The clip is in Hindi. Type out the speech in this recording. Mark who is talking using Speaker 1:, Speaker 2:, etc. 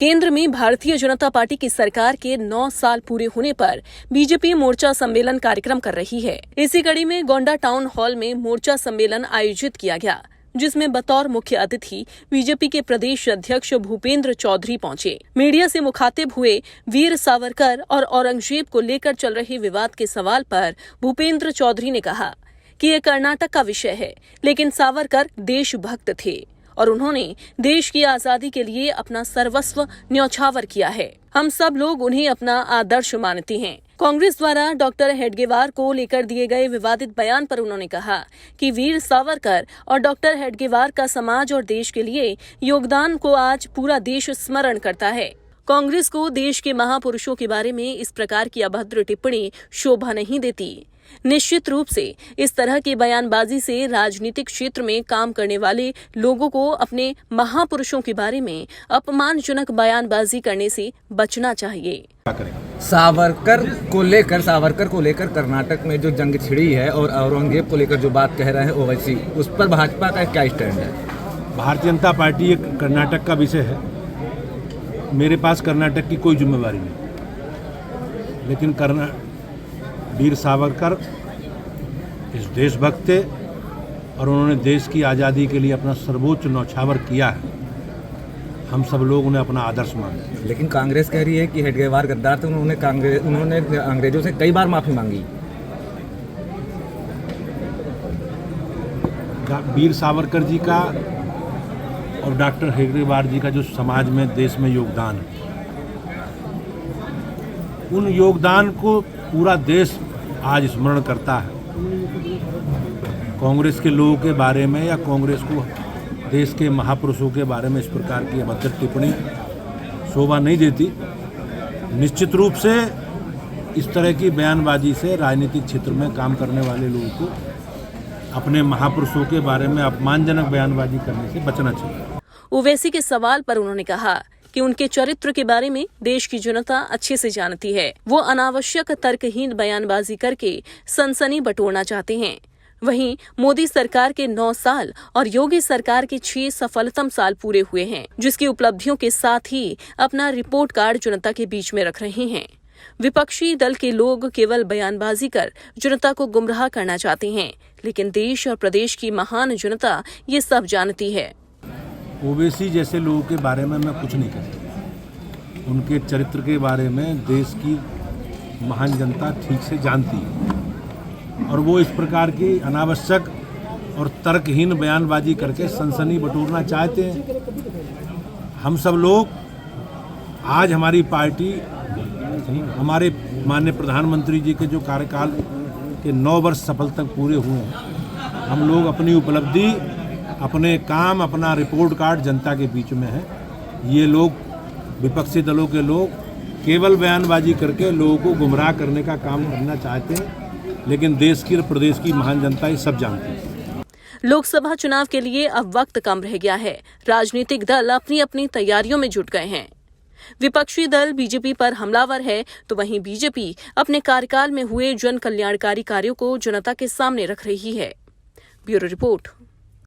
Speaker 1: केंद्र में भारतीय जनता पार्टी की सरकार के 9 साल पूरे होने पर बीजेपी मोर्चा सम्मेलन कार्यक्रम कर रही है। इसी कड़ी में गोंडा टाउन हॉल में मोर्चा सम्मेलन आयोजित किया गया, जिसमें बतौर मुख्य अतिथि बीजेपी के प्रदेश अध्यक्ष भूपेंद्र चौधरी पहुंचे। मीडिया से मुखातिब हुए वीर सावरकर और औरंगजेब को लेकर चल रहे विवाद के सवाल पर भूपेंद्र चौधरी ने कहा कि ये कर्नाटक का विषय है, लेकिन सावरकर देशभक्त थे और उन्होंने देश की आजादी के लिए अपना सर्वस्व न्यौछावर किया है। हम सब लोग उन्हें अपना आदर्श मानते हैं। कांग्रेस द्वारा डॉक्टर हेडगेवार को लेकर दिए गए विवादित बयान पर उन्होंने कहा कि वीर सावरकर और डॉक्टर हेडगेवार का समाज और देश के लिए योगदान को आज पूरा देश स्मरण करता है। कांग्रेस को देश के महापुरुषों के बारे में इस प्रकार की अभद्र टिप्पणी शोभा नहीं देती। निश्चित रूप से इस तरह की बयानबाजी से राजनीतिक क्षेत्र में काम करने वाले लोगों को अपने महापुरुषों के बारे में अपमानजनक बयानबाजी करने से बचना चाहिए।
Speaker 2: सावरकर को लेकर कर्नाटक में जो जंग छिड़ी है और औरंगजेब को लेकर जो बात कह रहे हैं ओवैसी, उस पर भाजपा का क्या स्टैंड है?
Speaker 3: भारतीय जनता पार्टी एक कर्नाटक का विषय है। मेरे पास कर्नाटक की कोई जिम्मेवारी नहीं, लेकिन वीर सावरकर इस देशभक्त थे और उन्होंने देश की आज़ादी के लिए अपना सर्वोच्च न्यौछावर किया है। हम सब लोग उन्हें अपना आदर्श मानते हैं।
Speaker 2: लेकिन कांग्रेस कह रही है कि हेडगेवार गद्दार थे, उन्होंने अंग्रेजों से कई बार माफी मांगी।
Speaker 3: वीर सावरकर जी का और डॉक्टर हेडगेवार जी का जो समाज में देश में योगदान है, उन योगदान को पूरा देश आज स्मरण करता है। कांग्रेस के लोगों के बारे में या कांग्रेस को देश के महापुरुषों के बारे में इस प्रकार की अभद्र टिप्पणी शोभा नहीं देती। निश्चित रूप से इस तरह की बयानबाजी से राजनीतिक क्षेत्र में काम करने वाले लोगों को अपने महापुरुषों के बारे में अपमानजनक बयानबाजी करने से बचना चाहिए।
Speaker 1: ओवैसी के सवाल पर उन्होंने कहा कि उनके चरित्र के बारे में देश की जनता अच्छे से जानती है। वो अनावश्यक तर्कहीन बयानबाजी करके सनसनी बटोरना चाहते हैं। वहीं मोदी सरकार के 9 साल और योगी सरकार के 6 सफलतम साल पूरे हुए हैं, जिसकी उपलब्धियों के साथ ही अपना रिपोर्ट कार्ड जनता के बीच में रख रहे हैं। विपक्षी दल के लोग केवल बयानबाजी कर जनता को गुमराह करना चाहते हैं, लेकिन देश और प्रदेश की महान जनता ये सब जानती है।
Speaker 3: ओवैसी जैसे लोगों के बारे में मैं कुछ नहीं कह सकता। उनके चरित्र के बारे में देश की महान जनता ठीक से जानती है और वो इस प्रकार की अनावश्यक और तर्कहीन बयानबाजी करके सनसनी बटोरना चाहते हैं। हम सब लोग आज हमारी पार्टी, हमारे माननीय प्रधानमंत्री जी के जो कार्यकाल के 9 वर्ष सफल तक पूरे हुए हैं, हम लोग अपनी उपलब्धि, अपने काम, अपना रिपोर्ट कार्ड जनता के बीच में है। ये लोग, विपक्षी दलों के लोग, केवल बयानबाजी करके लोगों को गुमराह करने का काम करना चाहते हैं, लेकिन देश की और प्रदेश की महान जनता ये सब जानती है।
Speaker 1: लोकसभा चुनाव के लिए अब वक्त कम रह गया है। राजनीतिक दल अपनी अपनी तैयारियों में जुट गए हैं। विपक्षी दल बीजेपी पर हमलावर है, तो वहीं बीजेपी अपने कार्यकाल में हुए जन कल्याणकारी कार्यों को जनता के सामने रख रही है। Bureau report.